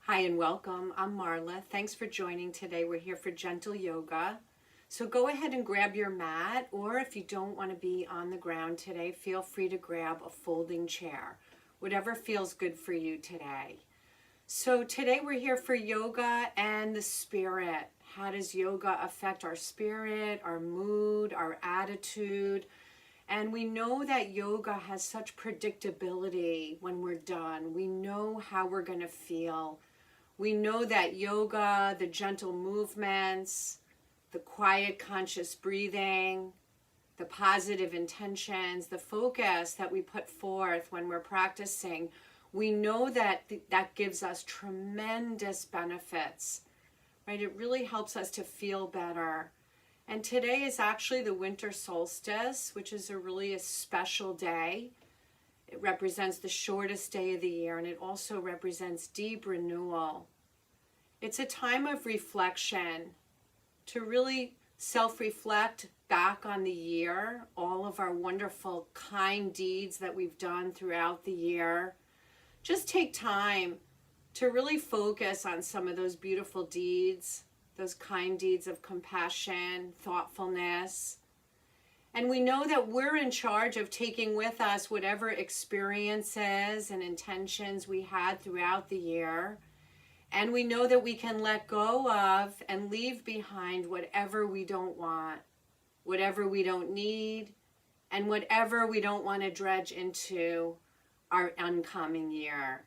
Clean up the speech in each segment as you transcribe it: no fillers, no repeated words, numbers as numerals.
Hi and welcome. I'm Marla. Thanks for joining today. We're here for gentle yoga. So go ahead and grab your mat, or if you don't want to be on the ground today, feel free to grab a folding chair. Whatever feels good for you today. So today we're here for yoga and the spirit. How does yoga affect our spirit, our mood, our attitude? And we know that yoga has such predictability when we're done. We know how we're going to feel. We know that yoga, the gentle movements, the quiet conscious breathing, the positive intentions, the focus that we put forth when we're practicing, we know that that gives us tremendous benefits, right? It really helps us to feel better. And today is actually the winter solstice, which is a special day. It represents the shortest day of the year, and it also represents deep renewal. It's a time of reflection, to really self-reflect back on the year, all of our wonderful kind deeds that we've done throughout the year. Just take time to really focus on some of those beautiful deeds, those kind deeds of compassion, thoughtfulness. And we know that we're in charge of taking with us whatever experiences and intentions we had throughout the year. And we know that we can let go of and leave behind whatever we don't want, whatever we don't need, and whatever we don't want to dredge into our oncoming year.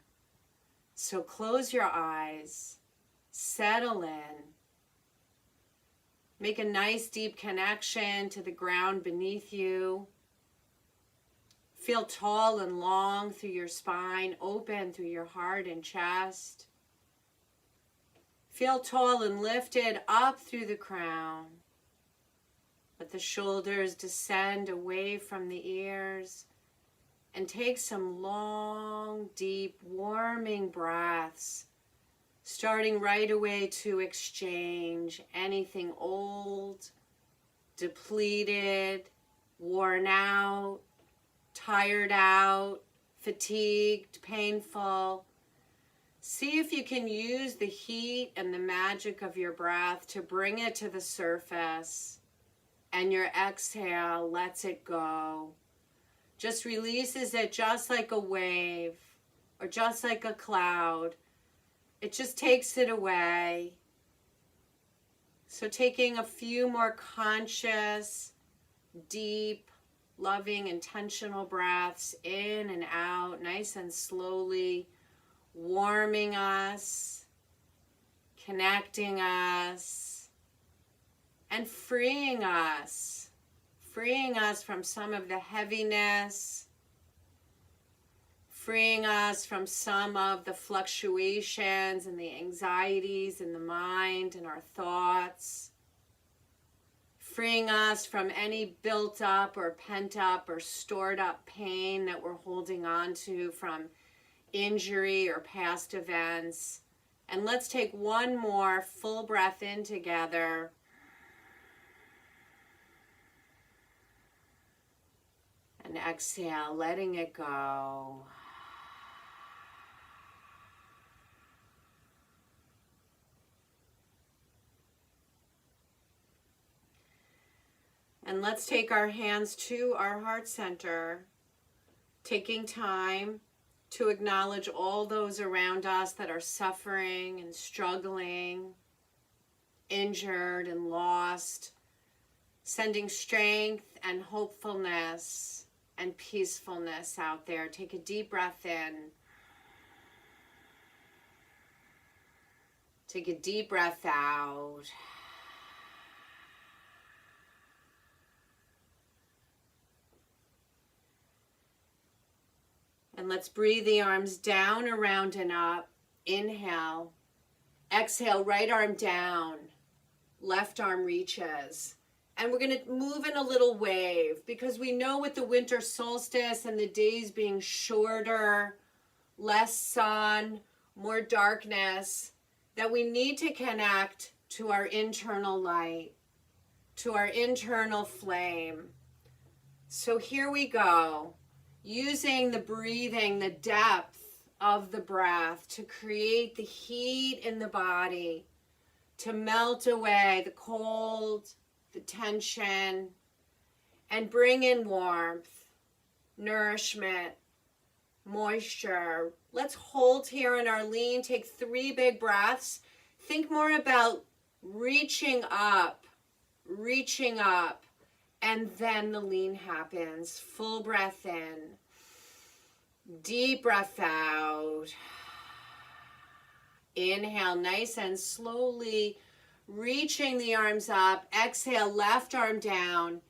So close your eyes, settle in, make a nice deep connection to the ground beneath you. Feel tall and long through your spine, open through your heart and chest. Feel tall and lifted up through the crown. Let the shoulders descend away from the ears and take some long, deep, warming breaths, starting right away to exchange anything old, depleted, worn out, tired out, fatigued, painful. See if you can use the heat and the magic of your breath to bring it to the surface, and your exhale lets it go. Just releases it just like a wave or just like a cloud. It just takes it away. So taking a few more conscious, deep, loving, intentional breaths in and out, nice and slowly, warming us, connecting us, and freeing us from some of the heaviness, freeing us from some of the fluctuations and the anxieties in the mind and our thoughts, freeing us from any built up or pent up or stored up pain that we're holding on to from injury or past events. And let's take one more full breath in together. And exhale, letting it go. And let's take our hands to our heart center, taking time to acknowledge all those around us that are suffering and struggling, injured and lost, sending strength and hopefulness and peacefulness out there. Take a deep breath in. Take a deep breath out. And let's breathe the arms down, around, and up. Inhale. Exhale, right arm down. Left arm reaches. And we're going to move in a little wave, because we know with the winter solstice and the days being shorter, less sun, more darkness, that we need to connect to our internal light, to our internal flame. So here we go. Using the breathing, the depth of the breath to create the heat in the body, to melt away the cold, the tension, and bring in warmth, nourishment, moisture. Let's hold here in our lean. Take 3 big breaths. Think more about reaching up, and then the lean happens. Full breath in, deep breath out. Inhale, nice and slowly reaching the arms up. Exhale, left arm down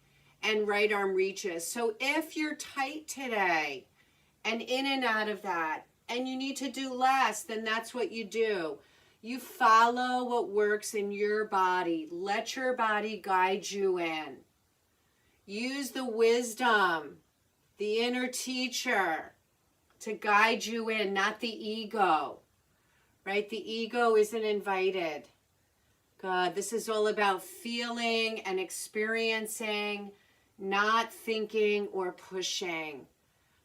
and right arm reaches. So if you're tight today and in and out of that, and you need to do less, then that's what you do. You follow what works in your body. Let your body guide you in. Use the wisdom, the inner teacher, to guide you in, not the ego, right? The ego isn't invited. God, this is all about feeling and experiencing, not thinking or pushing.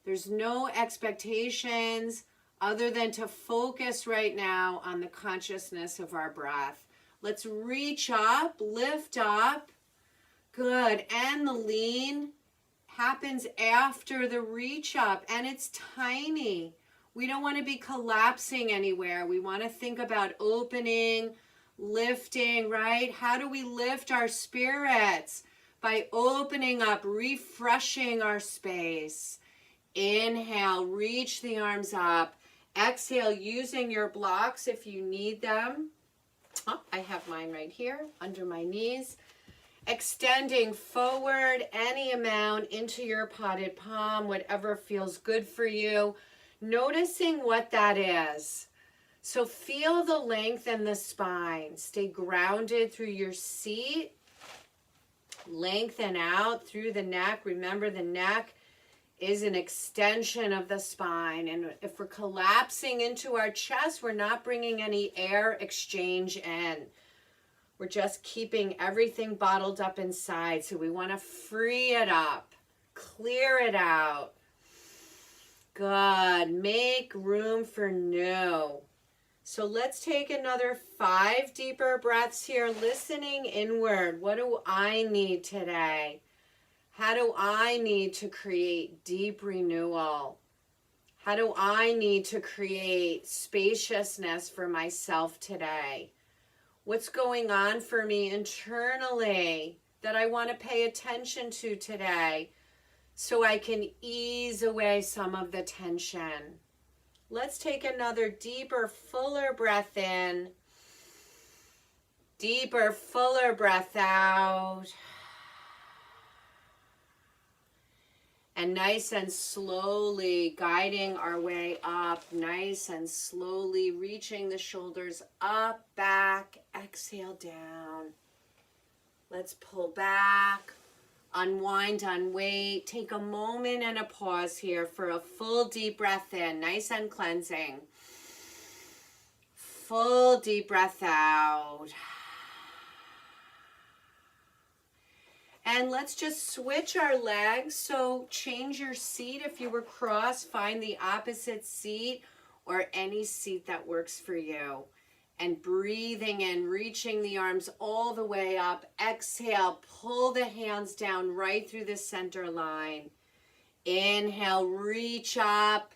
There's no expectations other than to focus right now on the consciousness of our breath. Let's reach up, lift up. Good. And the lean happens after the reach up, and it's tiny. We don't want to be collapsing anywhere. We want to think about opening, lifting, right? How do we lift our spirits? By opening up, refreshing our space. Inhale, reach the arms up. Exhale, using your blocks if you need them. Oh, I have mine right here under my knees. Extending forward any amount into your potted palm, whatever feels good for you. Noticing what that is. So feel the length in the spine. Stay grounded through your seat. Lengthen out through the neck. Remember, the neck is an extension of the spine. And if we're collapsing into our chest, we're not bringing any air exchange in. We're just keeping everything bottled up inside. So we want to free it up, clear it out. Good. Make room for new. So let's take another 5 deeper breaths here, listening inward. What do I need today? How do I need to create deep renewal? How do I need to create spaciousness for myself today? What's going on for me internally that I want to pay attention to today so I can ease away some of the tension? Let's take another deeper, fuller breath in. Deeper, fuller breath out. And nice and slowly guiding our way up, nice and slowly reaching the shoulders up, back, exhale down. Let's pull back, unwind, unweight. Take a moment and a pause here for a full deep breath in, nice and cleansing. Full deep breath out. And let's just switch our legs. So change your seat. If you were cross, find the opposite seat or any seat that works for you. And breathing in, reaching the arms all the way up. Exhale, pull the hands down right through the center line. Inhale, reach up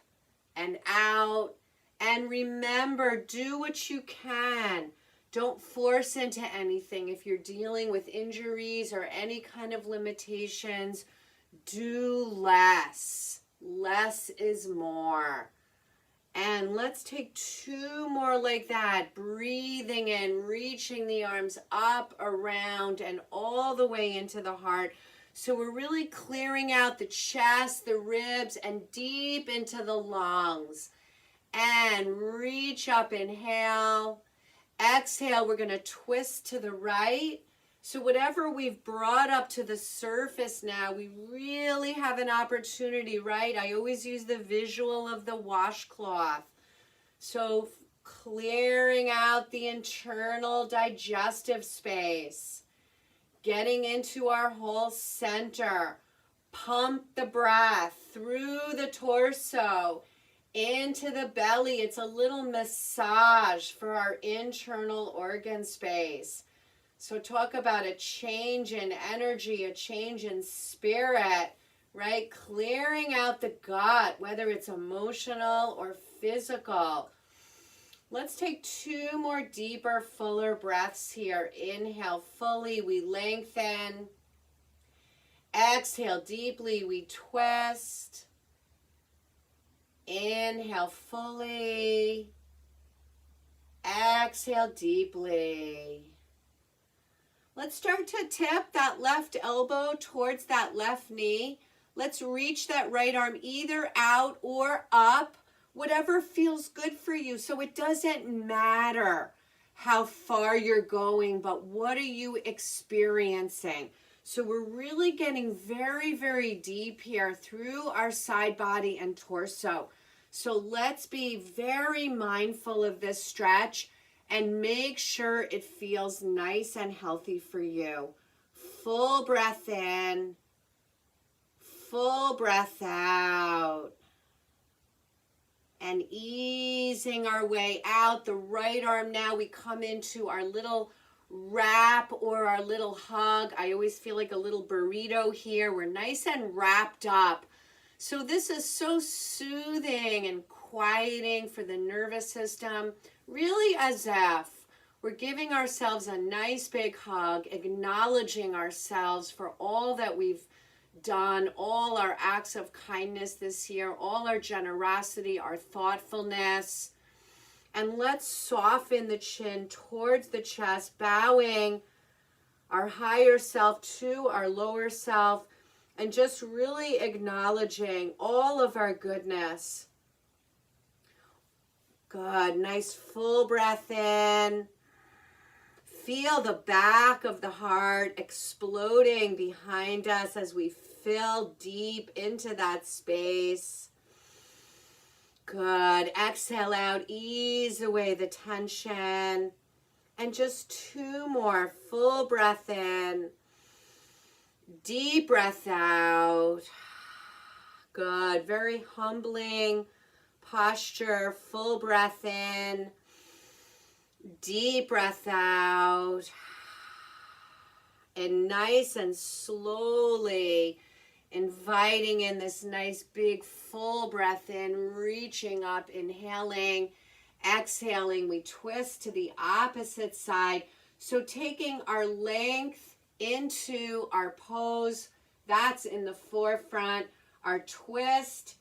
and out. And remember, do what you can. Don't force into anything. If you're dealing with injuries or any kind of limitations, do less. Less is more. And let's take 2 more like that. Breathing in, reaching the arms up, around, and all the way into the heart. So we're really clearing out the chest, the ribs, and deep into the lungs. And reach up, inhale. Exhale, we're going to twist to the right. So whatever we've brought up to the surface now, we really have an opportunity, right? I always use the visual of the washcloth. So clearing out the internal digestive space, getting into our whole center. Pump the breath through the torso. into the belly. It's a little massage for our internal organ space. So talk about a change in energy, a change in spirit, right? Clearing out the gut, whether it's emotional or physical. Let's take 2 more deeper, fuller breaths here. Inhale fully, we lengthen. Exhale deeply, we twist. Inhale fully. Exhale deeply. Let's start to tip that left elbow towards that left knee. Let's reach that right arm either out or up, whatever feels good for you. So it doesn't matter how far you're going, but what are you experiencing? So we're really getting very, very deep here through our side body and torso. So let's be very mindful of this stretch and make sure it feels nice and healthy for you. Full breath in, full breath out. And easing our way out, the right arm now, we come into our little wrap or our little hug. I always feel like a little burrito here. We're nice and wrapped up. So this is so soothing and quieting for the nervous system, really as if we're giving ourselves a nice big hug, acknowledging ourselves for all that we've done, all our acts of kindness this year, all our generosity, our thoughtfulness. And let's soften the chin towards the chest, bowing our higher self to our lower self, and just really acknowledging all of our goodness. Good. Nice full breath in. Feel the back of the heart exploding behind us as we fill deep into that space. Good. Exhale out. Ease away the tension. And just 2 more. Full breath in. Deep breath out. Good. Very humbling posture. Full breath in. Deep breath out. And nice and slowly inviting in this nice big full breath in, reaching up, inhaling, exhaling. We twist to the opposite side. So taking our length into our pose, that's in the forefront. Our twist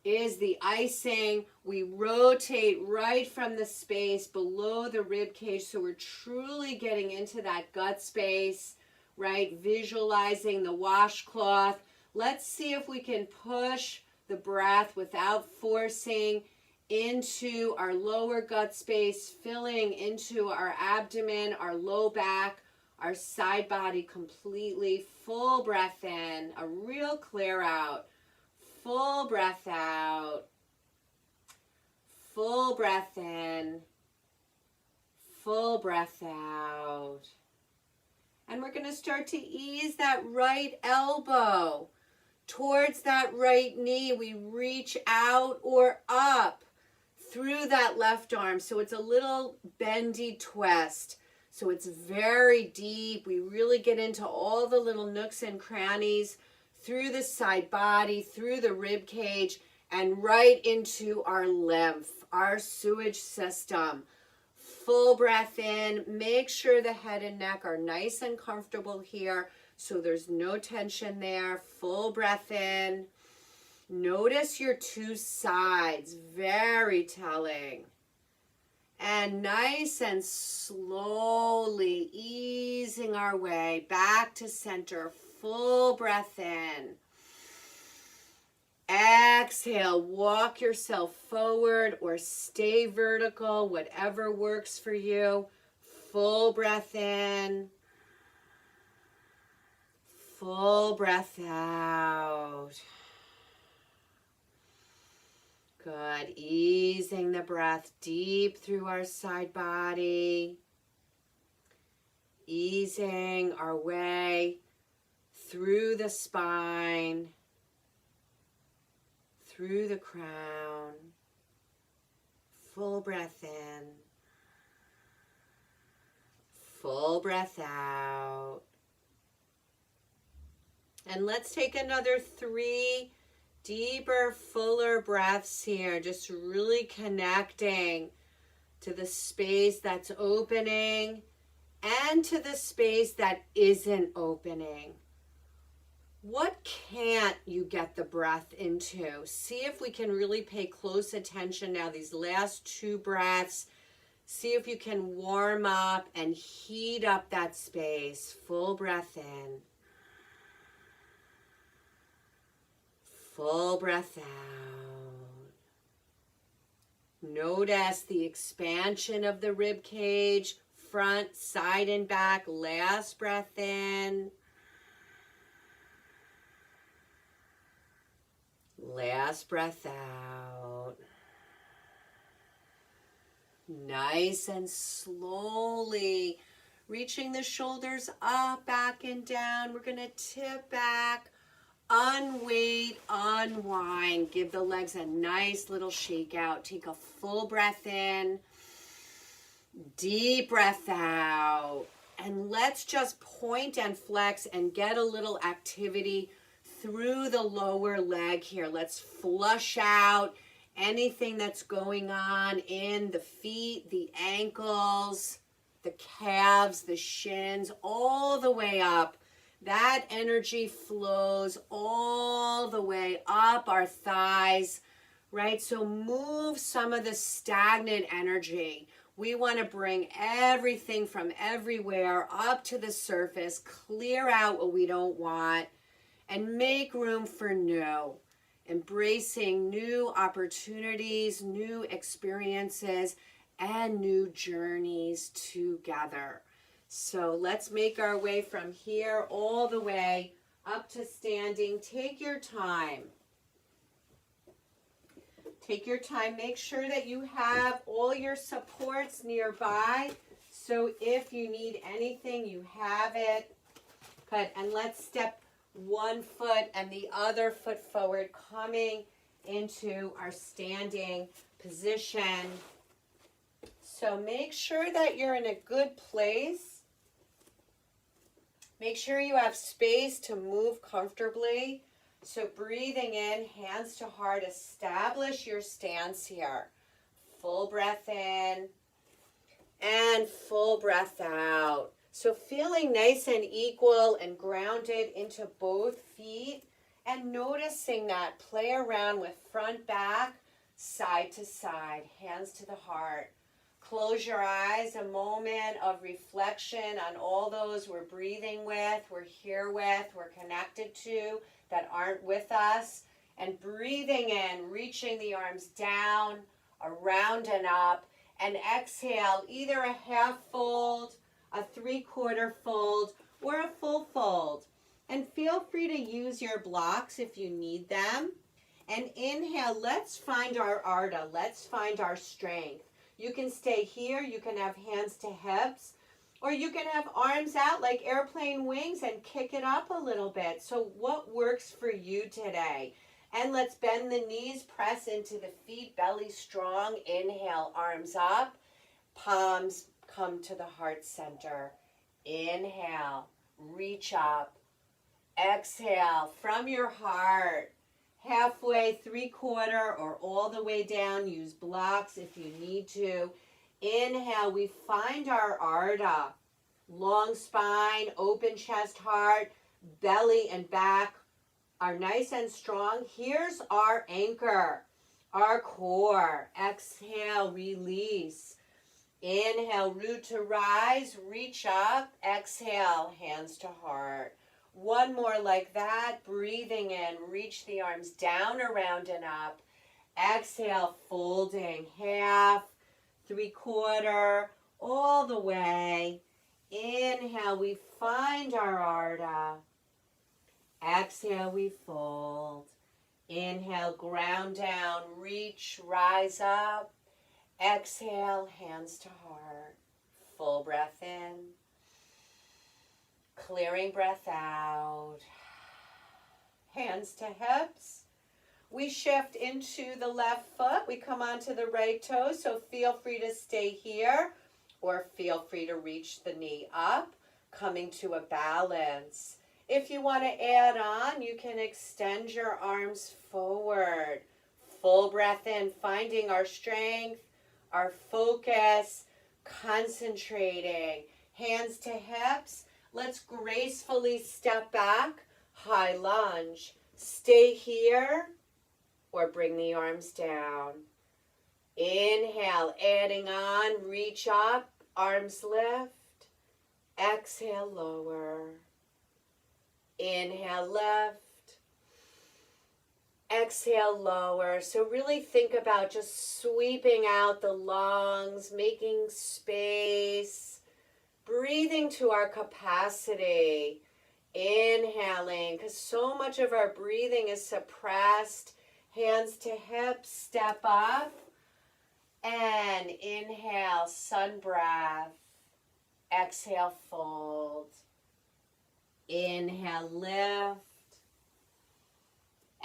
is the icing. We rotate right from the space below the rib cage, so we're truly getting into that gut space, right? Visualizing the washcloth. Let's see if we can push the breath without forcing into our lower gut space, filling into our abdomen, our low back, our side body completely. Full breath in, a real clear out. Full breath out. Full breath in. Full breath out. And we're going to start to ease that right elbow towards that right knee. We reach out or up through that left arm. So it's a little bendy twist. So it's very deep. We really get into all the little nooks and crannies through the side body, through the rib cage, and right into our lymph, our sewage system. Full breath in. Make sure the head and neck are nice and comfortable here, so there's no tension there. Full breath in. Notice your 2 sides. Very telling. And nice and slowly easing our way back to center. Full breath in. Exhale, walk yourself forward or stay vertical, whatever works for you. Full breath in. Full breath out. Good. Easing the breath deep through our side body. Easing our way through the spine, through the crown. Full breath in. Full breath out. And let's take another 3 deeper, fuller breaths here. Just really connecting to the space that's opening and to the space that isn't opening. What can't you get the breath into? See if we can really pay close attention now, these last 2 breaths. See if you can warm up and heat up that space. Full breath in. Full breath out. Notice the expansion of the rib cage, front, side, and back. Last breath in. Last breath out. Nice and slowly reaching the shoulders up, back, and down. We're going to tip back, unweight, unwind. Give the legs a nice little shake out. Take a full breath in, deep breath out. And let's just point and flex and get a little activity through the lower leg here. Let's flush out anything that's going on in the feet, the ankles, the calves, the shins, all the way up. That energy flows all the way up our thighs, right? So move some of the stagnant energy. We want to bring everything from everywhere up to the surface, clear out what we don't want, and make room for new. Embracing new opportunities, new experiences, and new journeys together. So let's make our way from here all the way up to standing. Take your time. Take your time. Make sure that you have all your supports nearby. So if you need anything, you have it. Good. And let's step one foot and the other foot forward, coming into our standing position. So make sure that you're in a good place. Make sure you have space to move comfortably. So breathing in, hands to heart, establish your stance here. Full breath in and full breath out. So feeling nice and equal and grounded into both feet, and noticing that. Play around with front, back, side to side, hands to the heart. Close your eyes, a moment of reflection on all those we're breathing with, we're here with, we're connected to, that aren't with us. And breathing in, reaching the arms down, around and up, and exhale, either a half fold, a 3/4 fold, or a full fold. And feel free to use your blocks if you need them. And inhale, let's find our Ardha, let's find our strength. You can stay here, you can have hands to hips, or you can have arms out like airplane wings and kick it up a little bit. So what works for you today? And let's bend the knees, press into the feet, belly strong. Inhale, arms up, palms come to the heart center. Inhale, reach up. Exhale from your heart, halfway, 3/4, or all the way down. Use blocks if you need to. Inhale, we find our Ardha. Long spine, open chest, heart, belly and back are nice and strong. Here's our anchor, our core. Exhale, release. Inhale, root to rise, reach up. Exhale, hands to heart. One more like that. Breathing in, reach the arms down, around, and up. Exhale, folding, half, 3/4, all the way. Inhale, we find our Ardha. Exhale, we fold. Inhale, ground down, reach, rise up. Exhale, hands to heart. Full breath in. Clearing breath out. Hands to hips. We shift into the left foot. We come onto the right toe, so feel free to stay here or feel free to reach the knee up, coming to a balance. If you want to add on, you can extend your arms forward. Full breath in, finding our strength, our focus, concentrating. Hands to hips. Let's gracefully step back, high lunge. Stay here or bring the arms down. Inhale, adding on, reach up, arms lift. Exhale, lower. Inhale, lift. Exhale, lower. So really think about just sweeping out the lungs, making space, breathing to our capacity. Inhaling, because so much of our breathing is suppressed. Hands to hips, step up. And inhale, sun breath. Exhale, fold. Inhale, lift.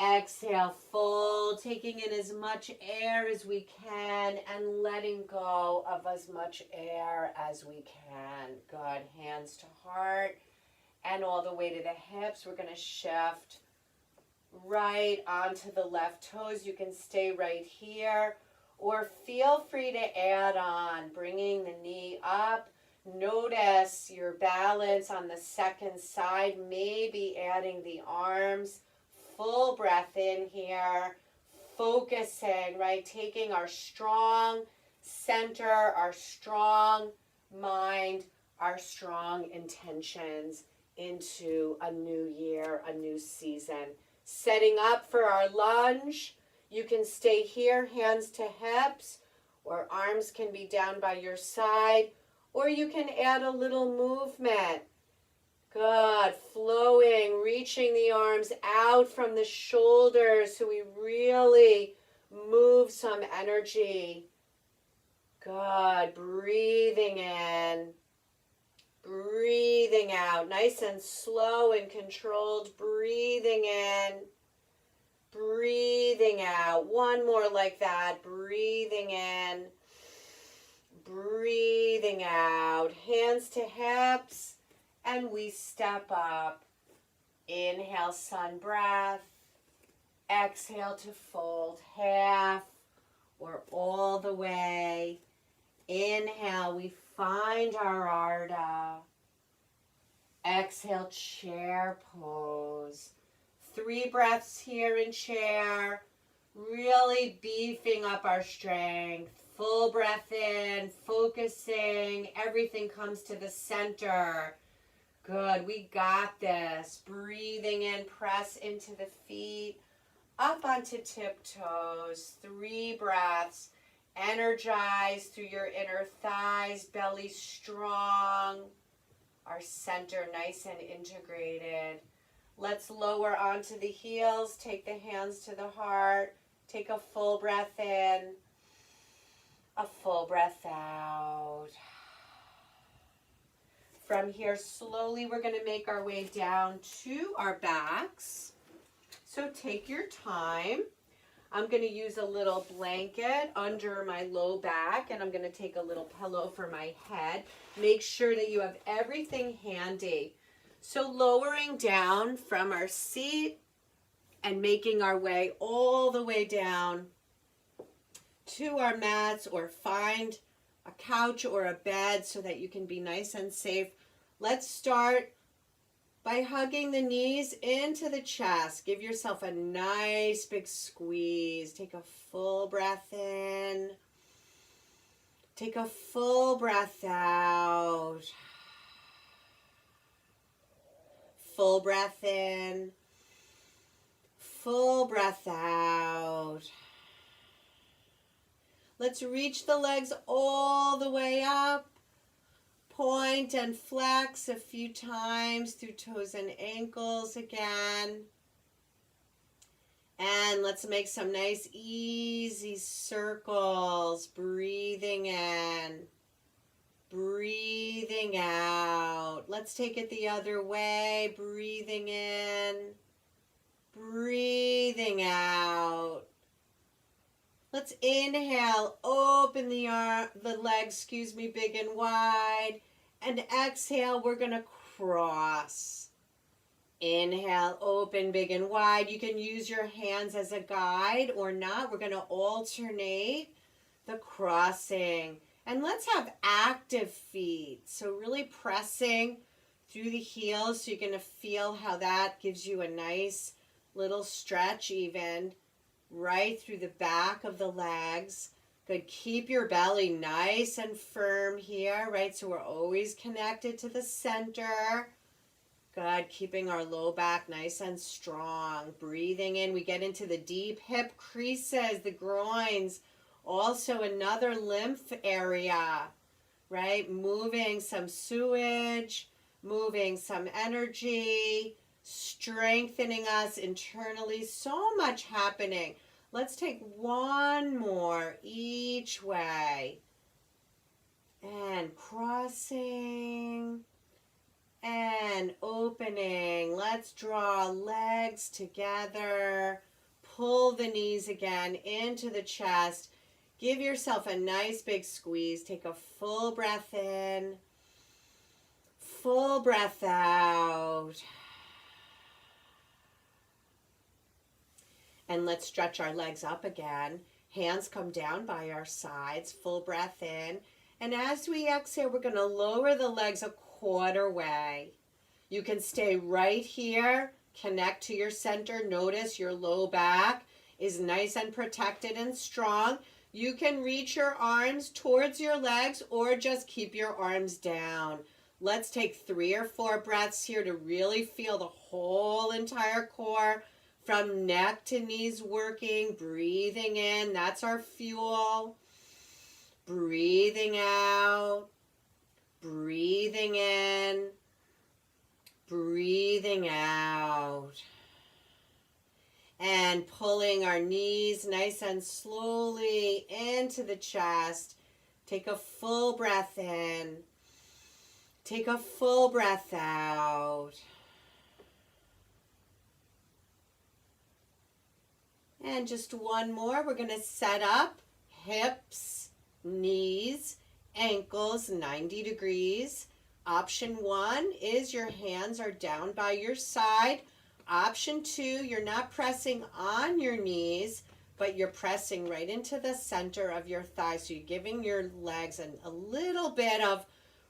Exhale, fold, taking in as much air as we can and letting go of as much air as we can. Good. Hands to heart and all the way to the hips. We're going to shift right onto the left toes. You can stay right here or feel free to add on, bringing the knee up. Notice your balance on the second side, maybe adding the arms. Full breath in here, focusing, right? Taking our strong center, our strong mind, our strong intentions into a new year, a new season. Setting up for our lunge. You can stay here, hands to hips, or arms can be down by your side, or you can add a little movement. Good, flowing, reaching the arms out from the shoulders so we really move some energy. Good, breathing in, breathing out, nice and slow and controlled, breathing in, breathing out. One more like that, breathing in, breathing out. Hands to hips. And we step up. Inhale, sun breath. Exhale to fold half or all the way. Inhale, we find our Ardha. Exhale, chair pose. 3 breaths here in chair. Really beefing up our strength. Full breath in, focusing. Everything comes to the center. Good, we got this. Breathing in, press into the feet, up onto tiptoes. 3 breaths. Energize through your inner thighs, belly strong. Our center nice and integrated. Let's lower onto the heels. Take the hands to the heart. Take a full breath in, a full breath out. From here, slowly we're going to make our way down to our backs. So take your time. I'm going to use a little blanket under my low back, and I'm going to take a little pillow for my head. Make sure that you have everything handy. So lowering down from our seat and making our way all the way down to our mats, or find a couch or a bed so that you can be nice and safe. Let's start by hugging the knees into the chest. Give yourself a nice big squeeze. Take a full breath in. Take a full breath out. Full breath in. Full breath out. Let's reach the legs all the way up. Point and flex a few times through toes and ankles again. And let's make some nice easy circles. Breathing in, breathing out. Let's take it the other way. Breathing in, Breathing out. Let's inhale, open the legs, big and wide. And exhale, we're going to cross. Inhale, open, big and wide. You can use your hands as a guide or not. We're going to alternate the crossing. And let's have active feet. So really pressing through the heels. So you're going to feel how that gives you a nice little stretch even right through the back of the legs. Good. Keep your belly nice and firm here, right? So we're always connected to the center. Good. Keeping our low back nice and strong. Breathing in. We get into the deep hip creases, the groins. Also another lymph area, right? Moving some sewage, moving some energy, strengthening us internally. So much happening. Let's take one more each way. And crossing and opening. Let's draw legs together. Pull the knees again into the chest. Give yourself a nice big squeeze. Take a full breath in. Full breath out. And let's stretch our legs up again. Hands come down by our sides. Full breath in. And as we exhale, we're going to lower the legs a quarter way. You can stay right here. Connect to your center. Notice your low back is nice and protected and strong. You can reach your arms towards your legs or just keep your arms down. Let's take 3 or 4 breaths here to really feel the whole entire core from neck to knees working. Breathing in, that's our fuel. Breathing out. Breathing in. Breathing out. And pulling our knees nice and slowly into the chest. Take a full breath in. Take a full breath out. And just one more. We're going to set up hips, knees, ankles 90 degrees. Option 1 is your hands are down by your side. Option 2, you're not pressing on your knees, but you're pressing right into the center of your thighs. So you're giving your legs a little bit of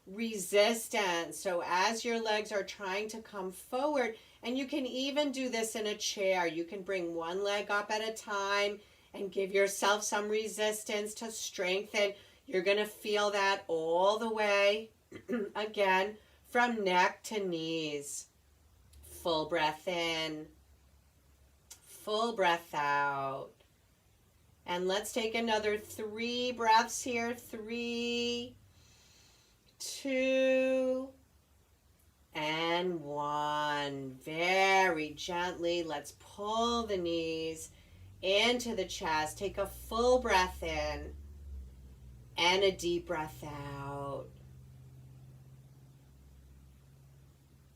resistance. So as your legs are trying to come forward, and you can even do this in a chair. You can bring one leg up at a time and give yourself some resistance to strengthen. You're going to feel that all the way, again, from neck to knees. Full breath in. Full breath out. And let's take another 3 breaths here. 3, 2, and 1. Very gently, let's pull the knees into the chest. Take a full breath in and a deep breath out.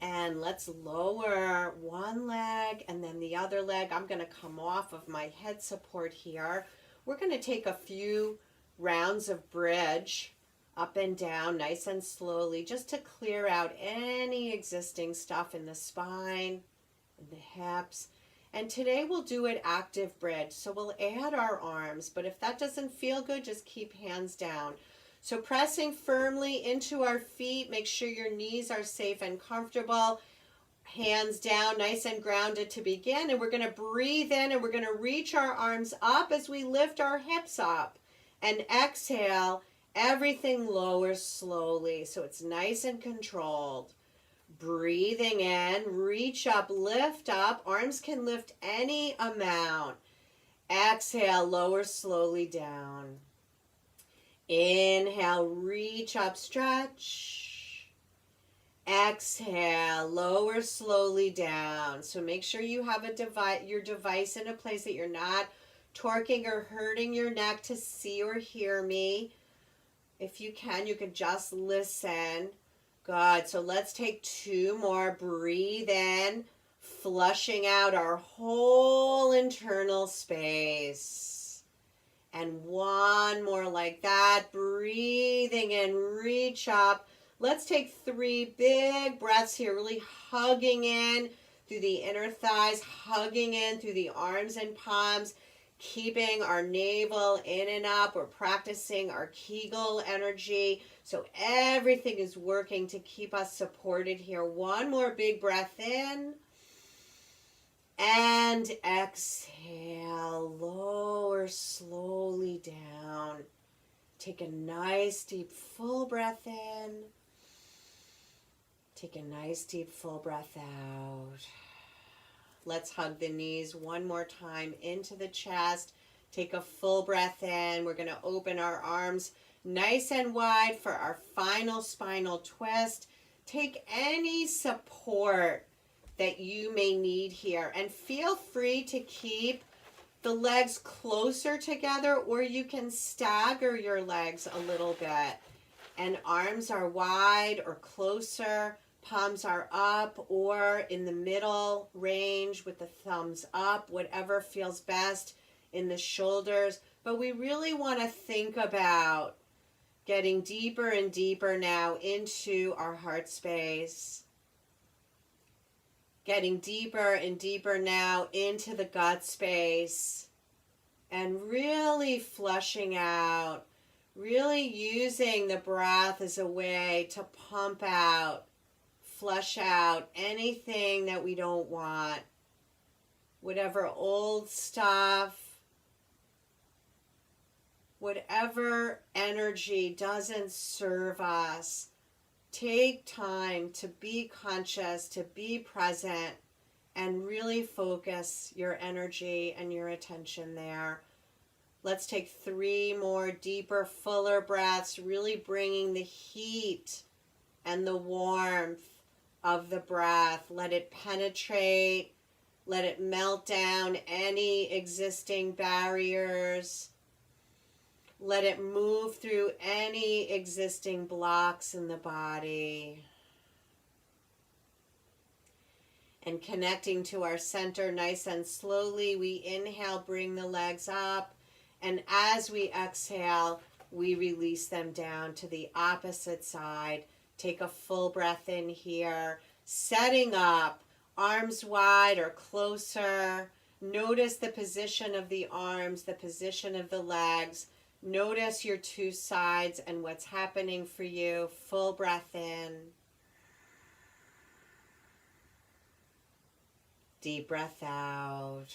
And let's lower one leg and then the other leg. I'm going to come off of my head support here. We're going to take a few rounds of bridge. Up and down, nice and slowly, just to clear out any existing stuff in the spine, in the hips. And today we'll do it active bridge. So we'll add our arms, but if that doesn't feel good, just keep hands down. So pressing firmly into our feet, make sure your knees are safe and comfortable. Hands down, nice and grounded to begin. And we're going to breathe in and we're going to reach our arms up as we lift our hips up. And exhale. Everything lowers slowly, so it's nice and controlled. Breathing in, reach up, lift up. Arms can lift any amount. Exhale, lower slowly down. Inhale, reach up, stretch. Exhale, lower slowly down. So make sure you have your device in a place that you're not torquing or hurting your neck to see or hear me. If you can just listen. Good. So let's take 2 more. Breathe in. flushing out our whole internal space. And one more like that, breathing in, reach up. Let's take 3 big breaths here, really hugging in through the inner thighs, hugging in through the arms and palms, keeping our navel in and up. We're practicing our Kegel energy. So everything is working to keep us supported here. One more big breath in. And exhale, lower slowly down. Take a nice deep full breath in. Take a nice deep full breath out. Let's hug the knees one more time into the chest. Take a full breath in. We're going to open our arms nice and wide for our final spinal twist. Take any support that you may need here, and feel free to keep the legs closer together, or you can stagger your legs a little bit, and arms are wide or closer, palms are up or in the middle range with the thumbs up, whatever feels best in the shoulders. But we really want to think about getting deeper and deeper now into our heart space. Getting deeper and deeper now into the gut space, and really flushing out, really using the breath as a way to pump out, flush out anything that we don't want, whatever old stuff, whatever energy doesn't serve us. Take time to be conscious, to be present, and really focus your energy and your attention there. Let's take 3 more deeper, fuller breaths, really bringing the heat and the warmth of the breath. Let it penetrate, let it melt down any existing barriers. Let it move through any existing blocks in the body. And connecting to our center nice and slowly, we inhale, bring the legs up. And as we exhale, we release them down to the opposite side. Take a full breath in here, setting up, arms wide or closer. Notice the position of the arms, the position of the legs. Notice your 2 sides and what's happening for you. Full breath in. Deep breath out.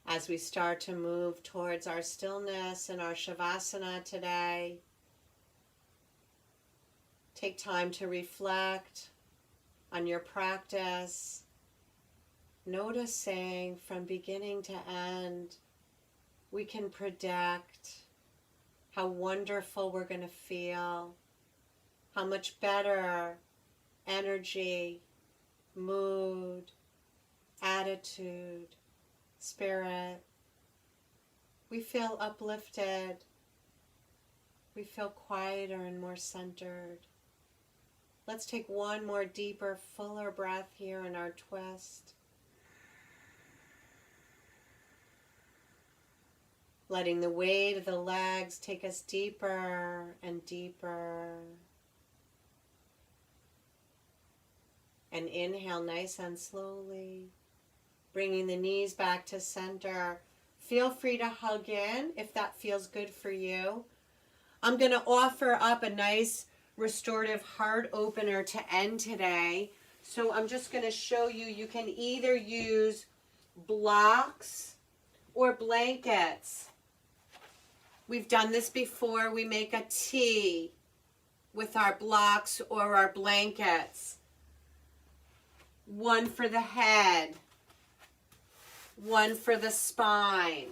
As we start to move towards our stillness and our Shavasana today, take time to reflect on your practice. Noticing from beginning to end, we can predict how wonderful we're going to feel, how much better energy, mood, attitude, spirit. We feel uplifted. We feel quieter and more centered. Let's take one more deeper, fuller breath here in our twist. Letting the weight of the legs take us deeper and deeper. And inhale nice and slowly. Bringing the knees back to center. Feel free to hug in if that feels good for you. I'm going to offer up a nice restorative heart opener to end today. So I'm just going to show you, you can either use blocks or blankets. We've done this before. We make a T with our blocks or our blankets. One for the head, one for the spine.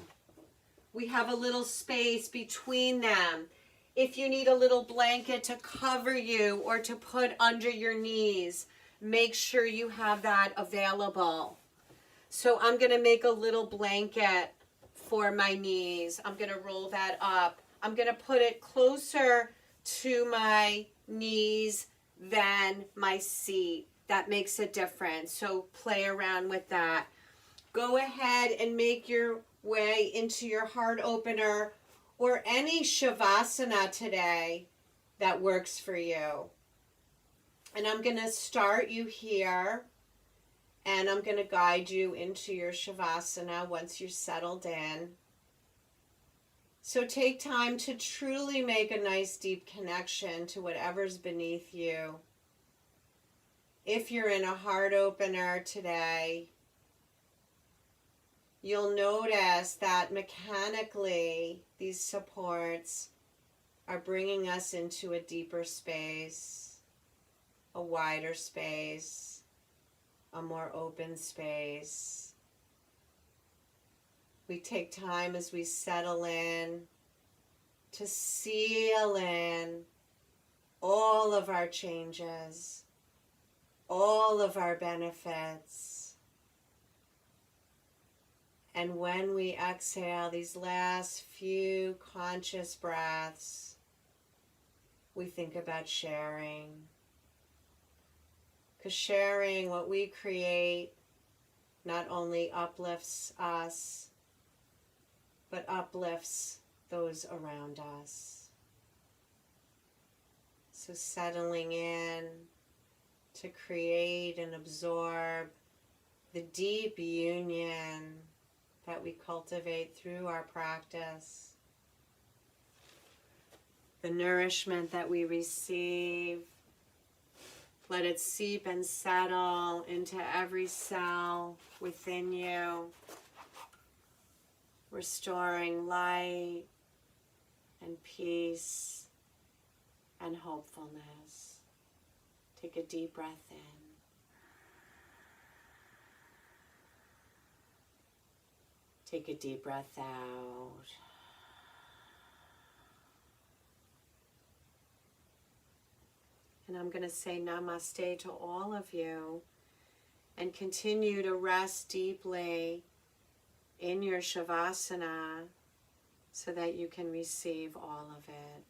We have a little space between them. If you need a little blanket to cover you or to put under your knees, make sure you have that available. So I'm going to make a little blanket for my knees. I'm going to roll that up. I'm going to put it closer to my knees than my seat. That makes a difference. So play around with that. Go ahead and make your way into your heart opener or any shavasana today that works for you. And I'm going to start you here, and I'm going to guide you into your shavasana once you're settled in. So take time to truly make a nice deep connection to whatever's beneath you. If you're in a heart opener today, you'll notice that mechanically these supports are bringing us into a deeper space, a wider space, a more open space. We take time as we settle in to seal in all of our changes, all of our benefits. And when we exhale these last few conscious breaths, we think about sharing. Because sharing what we create not only uplifts us, but uplifts those around us. So settling in to create and absorb the deep union that we cultivate through our practice, the nourishment that we receive. Let it seep and settle into every cell within you, restoring light and peace and hopefulness. Take a deep breath in. Take a deep breath out. And I'm going to say namaste to all of you and continue to rest deeply in your shavasana so that you can receive all of it.